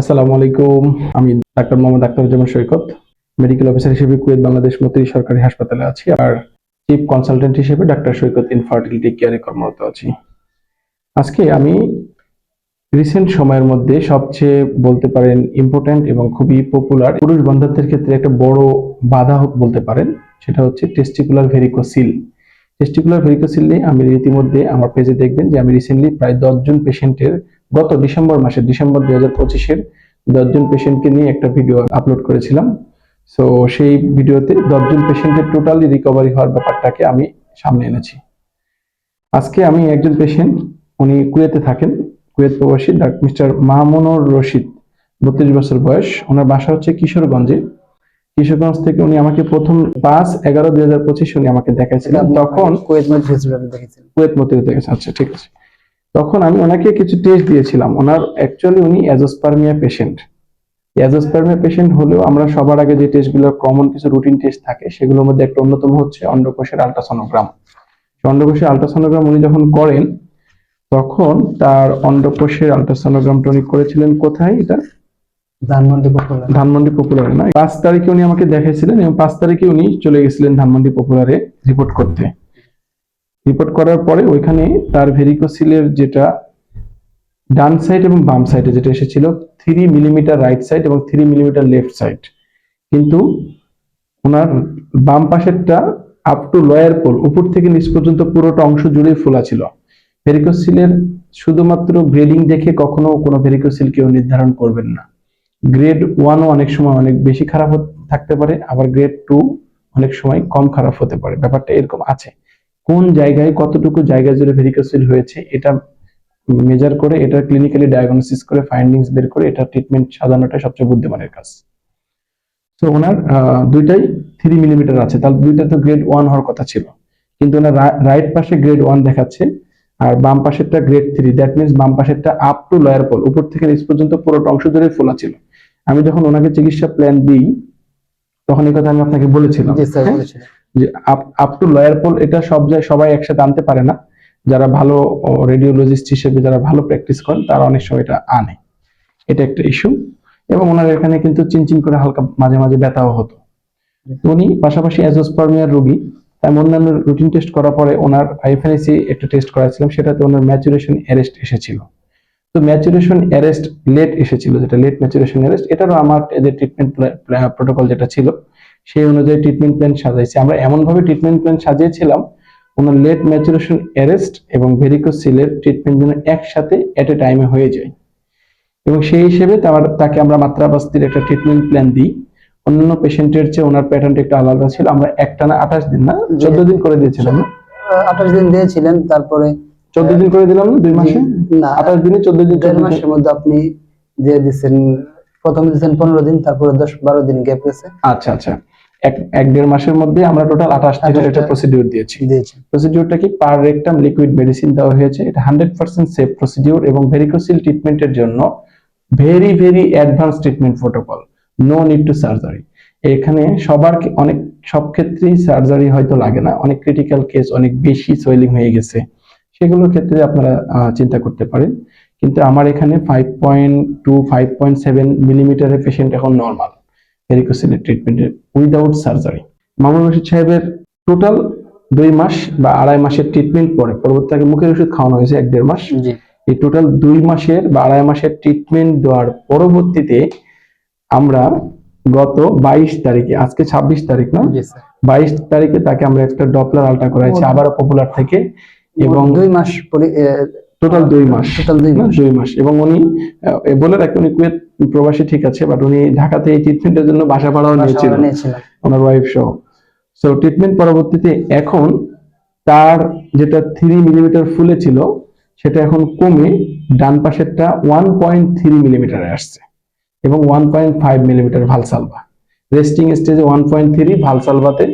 আসসালামু আলাইকুম। আমি ডাক্তার মোহাম্মদ আখতারুজ্জামান সৈকত, মেডিকেল অফিসার হিসেবে কুয়েত বাংলাদেশ মৈত্রী সরকারি হাসপাতালে আছি, আর চিফ কনসালটেন্ট হিসেবে ডাক্তার সৈকত ইনফার্টিলিটি কেয়ারে কর্মরত আছি। আজকে আমি রিসেন্ট সময়ের মধ্যে সবচেয়ে বলতে পারেন ইম্পর্টেন্ট এবং খুবই পপুলার পুরুষ বন্ধাত্বের ক্ষেত্রে একটা বড় বাধা বলতে পারেন, সেটা হচ্ছে টেস্টিকুলার ভেরিকোসিল। টেস্টিকুলার ভেরিকোসিল নিয়ে আমি ইতিমধ্যে আমার পেজে দেখবেন যে আমি রিসেন্টলি প্রায় 10 জন পেশেন্টের গত ডিসেম্বর 2025-এর 10 জন পেশেন্টকে নিয়ে একটা ভিডিও আপলোড করেছিলাম। সো সেই ভিডিওতে 10 জন পেশেন্টের টোটালি রিকভারি হওয়ার ব্যাপারটাকে আমি সামনে এনেছি। আজকে আমি একজন পেশেন্ট, উনি কুয়েতে থাকেন, কুয়েত প্রবাসী, মিস্টার মামুনুর রশিদ, 32 বছর বয়স। ওনার বাসা হচ্ছে কিশোরগঞ্জে। কিশোরগঞ্জ থেকে উনি আমাকে প্রথম 5/11-2025 উনি আমাকে দেখাইছিলেন। তখন কুয়েত মৈত্রী হসপিটালে দেখেছিলেন। কুয়েত মতিতে দেখেছেন, আচ্ছা ঠিক আছে। তখন আমি ওনাকে কিছু টেস্ট দিয়েছিলাম। ওনার অ্যাকচুয়ালি উনি অ্যাজোস্পার্মিয়া পেশেন্ট। অ্যাজোস্পার্মিয়া পেশেন্ট হলেও আমরা সবার আগে যে টেস্টগুলো কমন কিছু রুটিন টেস্ট থাকে সেগুলোর মধ্যে একটা অন্যতম হচ্ছে অন্ডকোষের আল্ট্রাসোনোগ্রাম। অন্ডকোষের আল্ট্রাসোনোগ্রাম উনি যখন করেন তখন তার অন্ডকোষের আল্ট্রাসোনোগ্রামটা উনি করেছিলেন কোথায়? এটা ধানমন্ডি পপুলারে না? 5 তারিখে উনি আমাকে দেখাইছিলেন এবং 5 তারিখে উনি চলে গেছিলেন ধানমন্ডি পপুলারে রিপোর্ট করতে। রিপোর্ট করার পরে ওইখানে তার ভেরিকোসিলের যেটা ডান সাইড এবং বাম সাইডে যেটা এসেছিল 3 মিলিমিটার রাইট সাইড এবং 3 মিলিমিটার লেফট সাইড, কিন্তু ওনার বাম পাশেরটা আপ টু লয়ার পোল, উপর থেকে নিচ পর্যন্ত পুরোটা অংশ জুড়ে ফোলা ছিল। ভেরিকোসিলের শুধুমাত্র গ্রেডিং দেখে কখনো কোনো ভেরিকোসিল কেউ নির্ধারণ করবেন না। গ্রেড 1 অনেক সময় অনেক বেশি খারাপ থাকতে পারে, আবার গ্রেড 2 অনেক সময় কম খারাপ হতে পারে। ব্যাপারটা এরকম আছে, কোন জায়গায় কতটুকু জায়গা জুড়ে ভেরিকোসিল হয়েছে এটা মেজার করে, এটা ক্লিনিক্যালি ডায়াগনোসিস করে ফাইন্ডিংস বের করে এটা ট্রিটমেন্ট সাজানোটা সবচেয়ে বুদ্ধিমানের কাজ। তো ওনার দুইটাই 3 মিলিমিটার আছে, তাহলে দুইটা তো গ্রেড 1 হওয়ার কথা ছিল, কিন্তু ওনার রাইট পাশে গ্রেড 1 দেখাচ্ছে আর বাম পাশেরটা গ্রেড 3। দ্যাট মিনস বাম পাশেরটা আপ টু লয়ার পোল, উপর থেকে নিচ পর্যন্ত পুরোটা অংশ জুড়ে ফোলা ছিল। আমি যখন ওনাকে চিকিৎসা প্ল্যান দিই তখন এই কথা আমি আপনাকে বলেছিলাম যে আপ টু লয়ার পোল এটা সবাই একসাথে আনতে পারে না। যারা ভালো রেডিওলজিস্ট হিসেবে যারা ভালো প্র্যাকটিস করেন তারা অনেক সময় এটা আনে, এটা একটা ইস্যু। এবং ওনার এখানে কিন্তু চিনচিন করে হালকা মাঝে মাঝে ব্যথাও হতো। তো উনি পাশাপাশি অ্যাজোস্পার্মিয়ার রোগী, তাই অন্যান্য রুটিন টেস্ট করার পরে ওনার আইএফএনএসি একটা টেস্ট করাছিলাম, সেটাতে ওনার ম্যাচুরেশন অ্যারেস্ট এসেছিল। তো ম্যাচুরেশন অ্যারেস্ট লেট এসেছিল, যেটা লেট ম্যাচুরেশন অ্যারেস্ট, এটারও আমার যে ট্রিটমেন্ট প্রোটোকল যেটা ছিল সেই অনুযায়ী ট্রিটমেন্ট প্ল্যান সাজাইছি। আমরা এমন ভাবে ট্রিটমেন্ট প্ল্যান সাজিয়েছিলাম ওনার লেট ম্যাচুরেশন অ্যারেস্ট এবং ভেরিকোসিলের ট্রিটমেন্ট যেন একসাথে এট এ টাইমে হয়ে যায়, এবং সেই হিসেবে তাকে আমরা মাত্রাবাস্তির একটা ট্রিটমেন্ট প্ল্যান দিই। অন্যান্য পেশেন্টের চেয়ে ওনার প্যাটার্নটা একটু আলাদা ছিল। আমরা একটানা 28 দিন না 14 দিন করে দিয়েছিলাম। 28 দিন দিয়েছিলেন, তারপরে 14 দিন করে দিলাম না 2 মাসে? না, 28 দিনে 14 দিন, 1.5 মাসের মধ্যে আপনি দিয়ে দিয়েছেন। প্রথম দিয়েছেন 15 দিন, তারপরে 10-12 দিন গ্যাপ গেছে। আচ্ছা আচ্ছা, 1-1.5 মাসের মধ্যে আমরা টোটাল 28 দিনের একটা প্রসিডিউর দিয়েছি। প্রসিডিউরটা কি? পার রেক্টাম লিকুইড মেডিসিন দেওয়া হয়েছে। এটা 100% সেফ প্রসিডিউর এবং ভেরিকোসিল ট্রিটমেন্টের জন্য very very advance treatment protocol, no need to surgery. এখানে সব ক্ষেত্রেই সার্জারি হয়তো লাগে না, অনেক ক্রিটিক্যাল কেস, অনেক বেশি সোয়েলিং হয়ে গেছে, সেগুলোর ক্ষেত্রে আপনারা চিন্তা করতে পারেন। কিন্তু আমার এখানে 5.2-5.7 মিলিমিটারের পেশেন্ট এখন নর্মাল ভেরিকোসিলের ট্রিটমেন্টের উইদাউট সার্জারি। মামুনুর রশিদ সাহেবের টোটাল 2 মাস বা 2.5 মাসের ট্রিটমেন্ট পরে, পরবর্তীতে মুখের ওষুধ খাওয়ানো হয়েছে 1-1.5 মাস। এই টোটাল 2 মাসের বা 2.5 মাসের ট্রিটমেন্ট দেওয়ার পরবর্তীতে আমরা গত 22 তারিখে, আজকে 26 তারিখ না, 22 তারিখে তাকে আমরা একটা ডপলার আলট্রা করাইছি আবারও পপুলার থেকে, এবং 2 মাস টোটাল 2 মাস। এবং উনি বলে রাখেন উনি কুয়েত প্রবাসী, ঠিক আছে, বাট উনি ঢাকাতে এই ট্রিটমেন্টের জন্য বাসা ভাড়াও নিয়েছিলেন ওনার ওয়াইফ সহ। সো ট্রিটমেন্ট পরবর্তীতে এখন তার যেটা 3 মিলিমিটার ফুলে ছিল সেটা এখন কমে ডান পাশেরটা 1.3 মিলিমিটারে আসছে এবং 1.5 মিলিমিটার ভালসালভা। রেস্টিং স্টেজে 1.3, ভালসালভাতে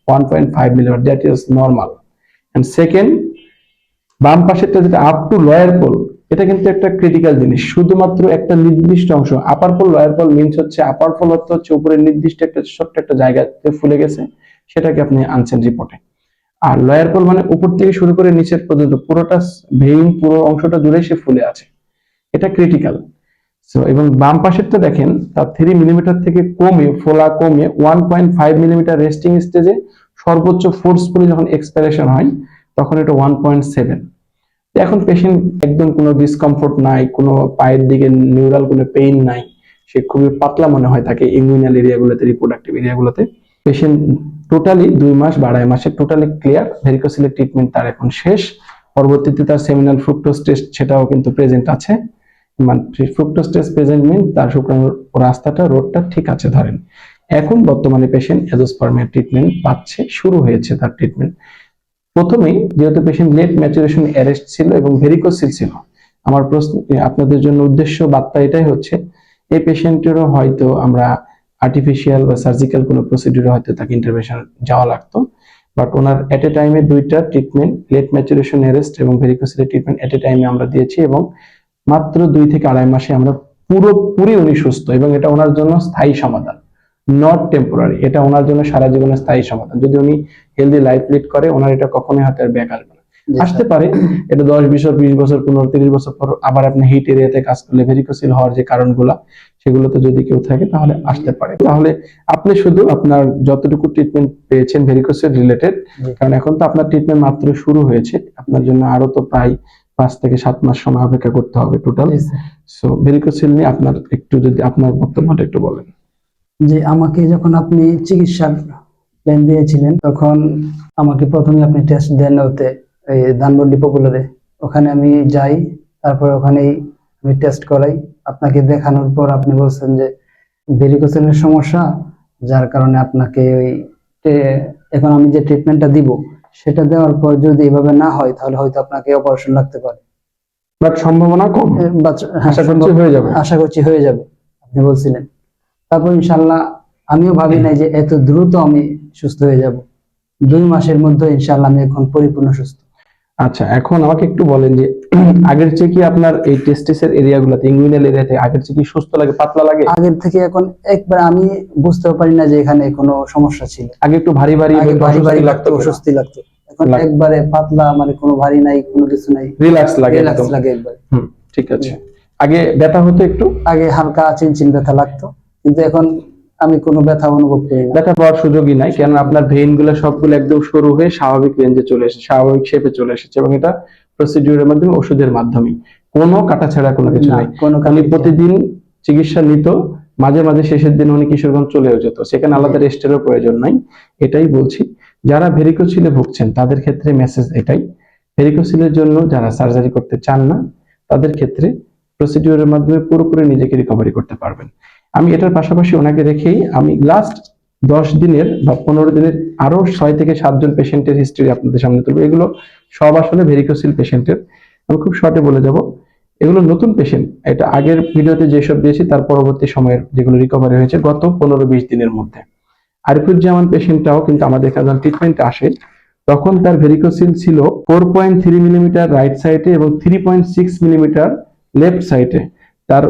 1.5 millimetre, that is normal. And second, বাম পাশেরটা যেটা আপ টু লয়ার পোল, এটা কিন্তু একটা ক্রিটিক্যাল জিনিস। শুধুমাত্র একটা নির্দিষ্ট অংশ, আপার পোল লয়ার পোল মিন্স হচ্ছে আপার পোল হচ্ছে উপরের নির্দিষ্ট একটা ছোট্ট একটা জায়গাতে ফুলে গেছে, সেটাকে আপনি আনছেন রিপোর্টে। আর লয়ার পোল মানে উপর থেকে শুরু করে নিচের পর্যন্ত পুরোটা ভেইন, পুরো অংশটা জুড়ে সে ফুলে আছে, এটা ক্রিটিক্যাল। এবং বাম পাশেরটা দেখেন তার 3 মিলিমিটার থেকে কমে, ফোলা কমে 1.5 মিলিমিটার রেস্টিং স্টেজে, সর্বোচ্চ ফোর্সফুলি যখন এক্সপাইরেশন হয় তখন এটা 1.7। এখন পেশেন্ট একদম কোনো ডিসকমফোর্ট নাই, কোনো পায়ের দিকে নিউরাল কোনো পেইন নাই, সে খুবই পাতলা মনে হয় তাকে ইঙ্গুইনাল এরিয়াগুলোতে, রিপ্রোডাক্টিভ এরিয়াগুলোতে। পেশেন্ট টোটালি 2 মাস বা 2.5 মাসে টোটালি ক্লিয়ার। ভেরিকোসিলের ট্রিটমেন্ট তার এখন শেষ। পরবর্তীতে তার সেমিনাল ফ্রুক্টোজ টেস্ট সেটাও কিন্তু প্রেজেন্ট আছে। মানে ফ্রুক্টোজ টেস্ট প্রেজেন্ট মিন তার শুক্রাণুর রাস্তাটা, রোডটা ঠিক আছে ধরেন। এখন বর্তমানে পেশেন্ট এজোস্পার্মিয়া ট্রিটমেন্ট পাচ্ছে, শুরু হয়েছে তার ট্রিটমেন্ট। প্রথমেই যেহেতু পেশেন্ট লেট ম্যাচুরেশন অ্যারেস্ট ছিল এবং ভেরিকোসিল ছিল, আমার প্রশ্ন আপনাদের জন্য উদ্দেশ্য বার্তা এটাই হচ্ছে, এই পেশেন্টেরও হয়তো আমরা আর্টিফিশিয়াল বা সার্জিক্যাল কোনো প্রসিডিউরে হয়তো তাকে ইন্টারভেনশন যাওয়া লাগতো, বাট ওনার এট এ টাইমে দুইটা ট্রিটমেন্ট, লেট ম্যাচুরেশন অ্যারেস্ট এবং ভেরিকোসিলের ট্রিটমেন্ট এট এ টাইমে আমরা দিয়েছি এবং মাত্র 2 থেকে 2.5 মাসে আমরা পুরোপুরি উনি সুস্থ। এবং এটা ওনার জন্য স্থায়ী সমাধান, নট টেম্পোরারি। এটা ওনার জন্য সারা জীবনের স্থায়ী সমাধান। যদি উনি হেলদি লাইফ লিড করে, ওনার এটা কখনোই হয়তো আর ব্যাক আসবে না। আসতে পারে এটা 10 বছর, 20 বছর, 15, 30 বছর পর আবার আপনি হিট এরিয়াতে কাজ করলে ভেরিকোসিল হওয়ার যে কারণগুলো, সেগুলোতে যদি কেউ থাকে তাহলে আসতে পারে। তাহলে আপনি শুধু আপনার যতটুকু ট্রিটমেন্ট পেয়েছেন ভেরিকোসিল রিলেটেড, কারণ এখন তো আপনার ট্রিটমেন্ট মাত্র শুরু হয়েছে, আপনার জন্য আরো তো প্রায় 5 থেকে 7 মাস সময় অপেক্ষা করতে হবে টোটাল। সো ভেরিকোসিল নিয়ে আপনার একটু যদি আপনার বক্তব্যটা একটু বলেন। যে আমাকে যখন আপনি চিকিৎসার প্ল্যান দিয়েছিলেন, তখন আমাকে প্রথমে আপনি টেস্ট দেন ওতে, এই ধানমন্ডি পপুলারে। ওখানে আমি যাই, তারপর ওখানেই আমি টেস্ট করাই। আপনাকে দেখানোর পর আপনি বলছেন যে ভেরিকোসেলের সমস্যা, যার কারণে আপনাকে ওই এখন আমি যে ট্রিটমেন্টটা দিব সেটা দেওয়ার পর যদি এভাবে না হয় তাহলে হয়তো আপনাকে অপারেশন লাগতে পারে, বাট সম্ভাবনা কম, আশা করছি হয়ে যাবে। আশা করছি হয়ে যাবে আপনি বলছিলেন। তারপর ইনশাল্লাহ আমিও ভাবি নাই যে এত দ্রুত আমি সুস্থ হয়ে যাব। 2 মাসের মধ্যে ইনশাল্লাহ আমি এখন পরিপূর্ণ সুস্থ। আচ্ছা, এখন আমাকে একটু বলেন যে আগের চেয়ে কি আপনার এই টেস্টিসের এরিয়াগুলোতে, ইঙ্গুইনাল এরিয়াতে আগের চেয়ে কি সুস্থ লাগে, পাতলা লাগে? আগের থেকে এখন একবার আমি বুঝতেও পারি না যে এখানে কোনো সমস্যা ছিল। আগে একটু ভারী ভারী আগে ভারী ভারী লাগতো, অস্বস্তি লাগতো, এখন একবারে পাতলা, মানে কোনো ভারী নাই, কোনো কিছু নাই, রিল্যাক্স লাগে, রিল্যাক্স লাগে একবার। ঠিক আছে। আগে ব্যথা হতো একটু, আগে হালকা চিনচিন ব্যথা লাগতো, কিন্তু এখন আমি কোনো ব্যথা অনুভব করি না। ব্যথা পাওয়ার সুযোগই নাই, কেন আপনার ভেইন গুলো সবগুলো একদম সরু হয়ে স্বাভাবিক রেঞ্জে চলে এসেছে, স্বাভাবিক শেপে চলে এসেছে, এবং এটা প্রসিডিউরের মাধ্যমে, ওষুধের মাধ্যমে, কোনো কাটাছেঁড়া কোনো কিছু নাই। উনি প্রতিদিন চিকিৎসা নিত, মাঝে মাঝে শেষের দিন উনি কিশোরগঞ্জ চলেও যেত, সেখানে আলাদা রেস্টেরও প্রয়োজন নাই। এটাই বলছি, যারা ভেরিকোসিলে ভুগছেন তাদের ক্ষেত্রে মেসেজ এটাই, ভেরিকোসিলের জন্য যারা সার্জারি করতে চান না তাদের ক্ষেত্রে প্রসিডিউরের মাধ্যমে পুরোপুরি নিজেকে রিকভারি করতে পারবেন। আমি এটার পাশাপাশি ওনাকে রেখেই আমি লাস্ট 10 দিনের বা 15 দিনের আরো 6 থেকে 7 জন পেশেন্টের হিস্ট্রি আপনাদের সামনে তুলবো। এগুলো সব আসলে ভেরিকোসিল পেশেন্টের, আমি খুব শর্টে বলে যাব। এগুলো নতুন পেশেন্ট, এটা আগের ভিডিওতে যেসব দিয়েছি তার পরবর্তী সময়ের যেগুলো রিকভারি হয়েছে গত 15-20 দিনের মধ্যে। আরিফুজ্জামান পেশেন্টটাও কিন্তু আমাদের এখানে ট্রিটমেন্টে আসে, তখন তার ভেরিকোসিল ছিল 4.3 মিলিমিটার রাইট সাইডে এবং 3.6 মিলিমিটার লেফট সাইডে। তার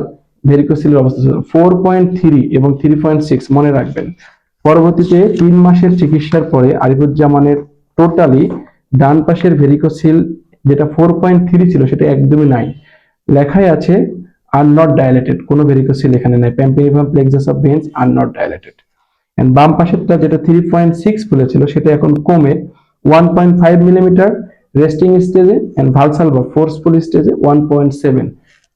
ভেরিকোসিলের অবস্থা ছিল 4.3 এবং 3.6, মনে রাখবেন। পরবর্তীতে 3 মাসের চিকিৎসার পরে আরিফুজ্জামানের টোটালি ডান পাশের ভেরিকোসিল যেটা 4.3 ছিল সেটা একদমই নাই, লেখাই আছে আর নট ডাইলেটেড, কোনো ভেরিকোসিল এখানে নাই, pampiniform plexus of veins are not dilated. And বাম পাশেরটা যেটা 3.6 বলেছিল সেটা এখন কমে 1.5 মিলিমিটার রেস্টিং স্টেজে এন্ড ভালসাল বা ফোর্সফুল স্টেজে 1.7,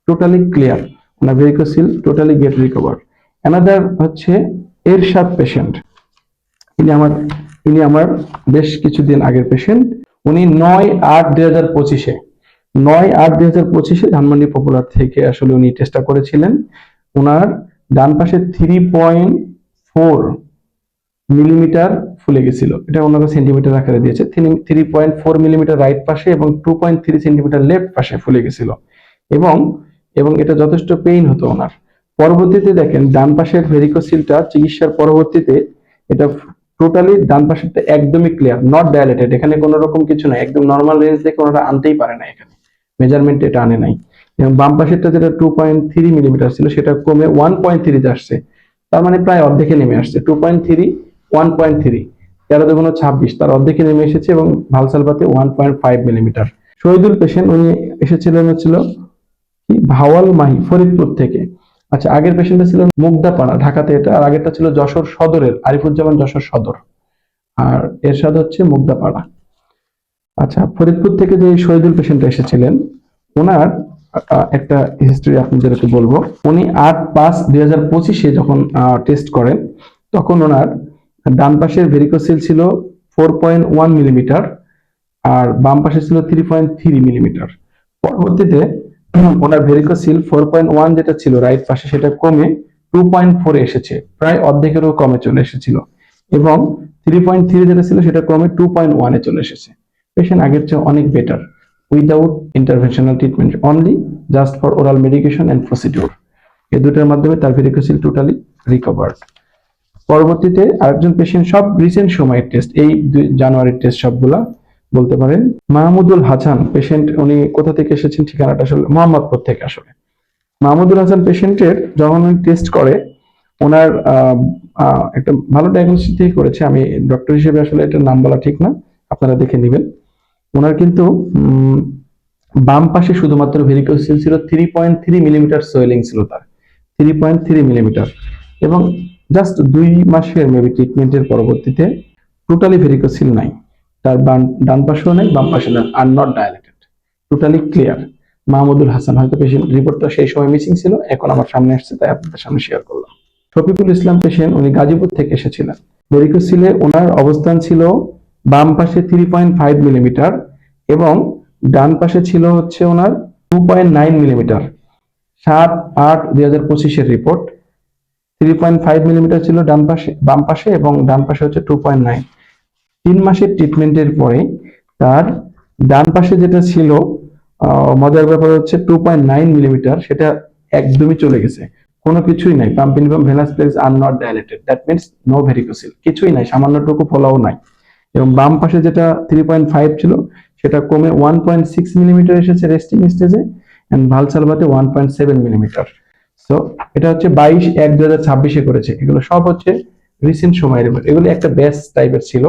টোটালি ক্লিয়ার, ওনার varicocele totally get recover. Another হচ্ছে এরশাদ পেশেন্ট, ইনি আমার বেশ কিছুদিন আগের পেশেন্ট। উনি 9/8/2025-এ 9/8/2025-এ ধানমন্ডি পপুলার থেকে আসলে উনি টেস্টটা করেছিলেন। ওনার ডান পাশে 3.4 মিলিমিটার ফুলে গেছিল, এটা ওনারা সেন্টিমিটার আকারে দিয়েছে। 3.4 মিলিমিটার রাইট পাশে এবং 2.3 সেন্টিমিটার লেফট পাশে ফুলে গেছিল, এবং এটা যথেষ্ট পেইন হতো ওনার। পরবর্তীতে দেখেন ডান পাশের ভেরিকোসিলটা চিকিৎসার পরবর্তীতে এটা টোটালি ডান পাশেরটা একদমই ক্লিয়ার, নট ডায়ালেটেড, এখানে কোনো রকম কিছু নাই, একদম নর্মাল রেঞ্জ থেকে ওনারা আনতেই পারে না, এখানে মেজারমেন্ট এটা আনে নাই। এবং বাম পাশেরটা যেটা 2.3 মিলিমিটার ছিল সেটা কমে 1.3 তে আসছে, তার মানে প্রায় অর্ধেকে নেমে আসছে। 2.3 1.3, 13×26, তার অর্ধেকে নেমে এসেছে, এবং ভালসালপাতে 1.5 মিলিমিটার। শহীদুল পেশেন্ট, উনি এসেছিলেন হচ্ছিল ভাওয়াল মাহি ফরিদপুর থেকে। আচ্ছা, আগের পেশেন্টটা ছিল মুগদাপাড়া, ঢাকাতে এটা, আর আগেরটা ছিল যশোর সদরের আরিফুজ্জামান, যশোর সদর, আর এরশাদ হচ্ছে মুগদাপাড়া। আচ্ছা, ফরিদপুর থেকে যে শহীদুল পেশেন্ট এসেছিলেন, ওনার একটা হিস্ট্রি আপনাদেরকে বলবো। উনি 8/5/2025 যখন টেস্ট করেন, তখন ওনার ডান পাশের ভেরিকোসিল ছিল 4.1 মিলিমিটার, আর বাম পাশে ছিল 3.3 মিলিমিটার। পরবর্তীতে ওনার ভেরিকোসিল 4.1 যেটা ছিল রাইট পাশে, সেটা কমে 2.4 এসেছে, প্রায় অর্ধেকেরও কমে চলে এসেছিল, এবং 3.3 যেটা ছিল সেটা কমে 2.1 এ চলে এসেছে। পেশেন্ট আগের চেয়ে অনেক better, without interventional treatment, only just for oral medication and procedure. এই দুটোর মাধ্যমে তার ভেরিকোসিল টোটালি রিকভার্ড। পরবর্তীতে আরেকজন পেশেন্ট, সব রিসেন্ট সময়ের টেস্ট, এই জানুয়ারির টেস্ট সবগুলা বলতে পারেন। মাহমুদুল হাসান পেশেন্ট, উনি কোথা থেকে এসেছেন, ঠিকানাটা আসলে মোহাম্মদপুর থেকে। আসলে মাহমুদুল হাসান পেশেন্টের যখন উনি টেস্ট করে, ওনার একটা ভালো ডায়াগনোসিস থেকে করেছে, আমি ডক্টর হিসেবে আসলে এটার নাম বলা ঠিক না, আপনারা দেখে নেবেন। ওনার কিন্তু বাম পাশে শুধুমাত্র ভেরিকোসিল ছিল 3.3 মিলিমিটার, সোয়েলিং ছিল তার 3.3 মিলিমিটার, এবং জাস্ট 2 মাসের মেবি ট্রিটমেন্টের পরবর্তীতে টোটালি ভেরিকোসিল নাই, তার ডান পাশেও নাই, বাম পাশে নাই, আর not dilated, totally clear. Mahmudul Hasan, হয়তো পেশেন্ট রিপোর্টটা সেই সময় মিসিং ছিল, এখন আমার সামনে আসছে, তাই আপনাদের সামনে শেয়ার করলাম। শফিকুল ইসলাম পেশেন্ট, উনি গাজীপুর থেকে এসেছিলেন। ভেরিকোসিলে ওনার অবস্থান ছিল বাম পাশে 3.5 মিলিমিটার, এবং ডান পাশে ছিল হচ্ছে ওনার 2.9 মিলিমিটার। 7/8/2025 রিপোর্ট। 3.5 মিলিমিটার ছিল ডান পাশে, বাম পাশে, এবং ডান পাশে হচ্ছে 2.9। 3 মাসের ট্রিটমেন্টের পরে তার ডান পাশে যেটা ছিল, মজার ব্যাপার হচ্ছে 2.9 মিলিমিটার, সেটা একদমই চলে গেছে, কোনো কিছুই নাই, pampiniform venous plexus are not dilated, that means no varicocele, কিছুই নাই, সামান্যটুকু ফলাও নাই। এবং বাম পাশে যেটা 3.5 ছিল, সেটা কমে 1.6 মিলিমিটার এসেছে রেস্টিং স্টেজে, এন্ড ভালসালভাতে 1.7 মিলিমিটার। সো এটা হচ্ছে 22/1/2026 করেছে। এগুলো সব হচ্ছে রিসেন্ট সময়ের রিপোর্ট, এগুলো একটা ব্যাচ টাইপের ছিল,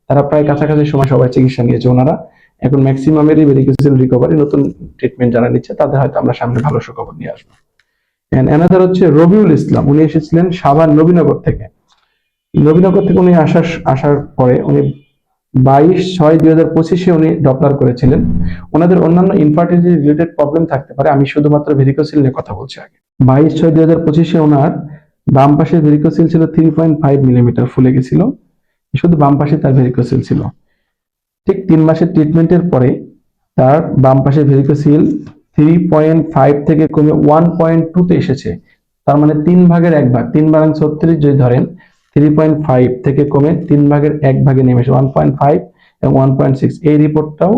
তারা প্রায় কাছাকাছি সময় সবাই চিকিৎসা নিয়েছে ওনারা। এখন ম্যাক্সিমামেরই ভেরিকোসিল রিকভারি, নতুন ট্রিটমেন্ট যারা নিচ্ছে তাদের হয়তো আমরা সামনে ভালো সুখবর নিয়ে আসবো। এন্ড অ্যানাদার হচ্ছে রবিউল ইসলাম, উনি এসেছিলেন সাভার নবীনগর থেকে। নবীনগর থেকে উনি আসার পরে উনি 22/6/2025 উনি ডপলার করেছিলেন। ওনাদের অন্যান্য ইনফার্টিলিটি রিলেটেড প্রবলেম থাকতে পারে, আমি শুধুমাত্র ভেরিকোসিল নিয়ে কথা বলছি আগে। 22/6/2025 ওনার বাম পাশে ভেরিকোসিল ছিল 3.5 মিলিমিটার, ফুলে গেছিল, শুধু বাম পাশে তার ভেরিকোসিল ছিল। ঠিক 3 মাসের ট্রিটমেন্টের পরে তার বাম পাশে ভেরিকোসিল 3.5 থেকে কমে 1.2 তে এসেছে, তার মানে 3/1 3/36 যদি ধরেন, 3.5 থেকে কমে 3/1 নেমেছে, 1.5 এবং 1.6। এই রিপোর্টটাও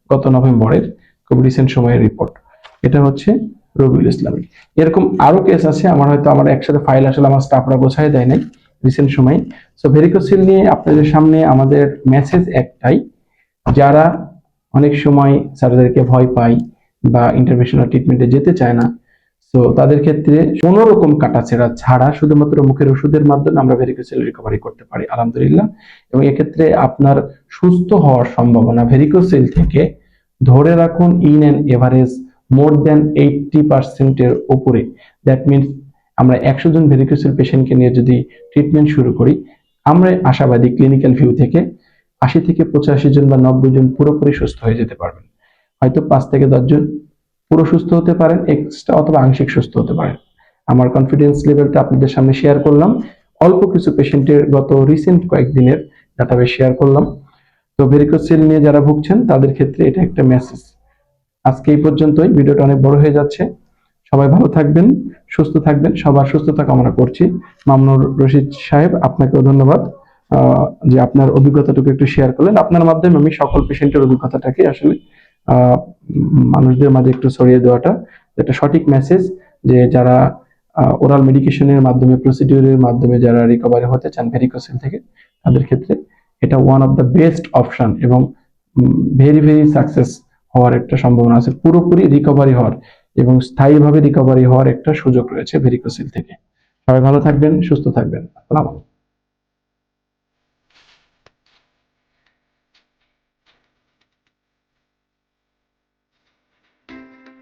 গত নভেম্বরের, খুব রিসেন্ট সময়ের রিপোর্ট। এটা হচ্ছে রবিউল ইসলামের। এরকম আরো কেস আছে, আমার হয়তো আমার একসাথে ফাইল আসলে আমার স্টাফরা গোছায় দেয় নাই রিসেন্ট সময়। সো ভেরিকোসিল নিয়ে আপনাদের সামনে আমাদের মেসেজ একটাই, যারা অনেক সময় সার্জারিকে ভয় পায় বা ইন্টারভেনশনাল ট্রিটমেন্টে যেতে চায় না, তো তাদের ক্ষেত্রে কোনো রকম কাটাছেঁড়া ছাড়া শুধুমাত্র মুখের ওষুধের মাধ্যমে আমরা ভেরিকোসিল রিকভারি করতে পারি আলহামদুলিল্লাহ। এবং এক্ষেত্রে আপনার সুস্থ হওয়ার সম্ভাবনা ভেরিকোসিল থেকে ধরে রাখুন in an average more than 80% উপরে। দ্যাট মিনস আমরা 100 জন ভেরিকোসিল পেশেন্টকে নিয়ে যদি ট্রিটমেন্ট শুরু করি, আমরা আশাবাদী ক্লিনিক্যাল ভিউ থেকে 80 থেকে 85 জন বা 90 জন পুরোপুরি সুস্থ হয়ে যেতে পারবেন। হয়তো 5 থেকে 10 জন পুরো সুস্থ হতে পারেন, এক্সট্রা অথবা আংশিক সুস্থ হতে পারেন। আমার কনফিডেন্স লেভেলটা আপনাদের সামনে শেয়ার করলাম, অল্প কিছু পেশেন্টের গত রিসেন্ট কয়েকদিনের ডাটাবেস শেয়ার করলাম। তো ভেরিকোসিল নিয়ে যারা ভুগছেন তাদের ক্ষেত্রে এটা একটা মেসেজ। আজকে এই পর্যন্তই, ভিডিওটা অনেক বড় হয়ে যাচ্ছে। সবাই ভালো থাকবেন, সুস্থ থাকবেন, সবার সুস্থতা কামনা করছি। মামুনুর রশিদ সাহেব, আপনাকেও ধন্যবাদ যে আপনার অভিজ্ঞতাটুকু একটু শেয়ার করলেন। আপনার মাধ্যমে আমি সকল পেশেন্টের অভিজ্ঞতাটাকে আসলে মানুষদের মাঝে একটু ছড়িয়ে দেওয়াটা একটা সঠিক মেসেজ, যে যারা ওরাল মেডিকেশনের মাধ্যমে, প্রসিডিউরের মাধ্যমে যারা রিকভারি হতে চান ভেরিকোসিল থেকে, তাদের ক্ষেত্রে এটা one of the best option, এবং ভেরি ভেরি সাকসেস হওয়ার একটা সম্ভাবনা আছে, পুরোপুরি রিকভারি হওয়ার এবং স্থায়ীভাবে রিকভারি হওয়ার একটা সুযোগ রয়েছে ভেরিকোসিল থেকে। সবাই ভালো থাকবেন, সুস্থ থাকবেন। আসসালামু আলাইকুম।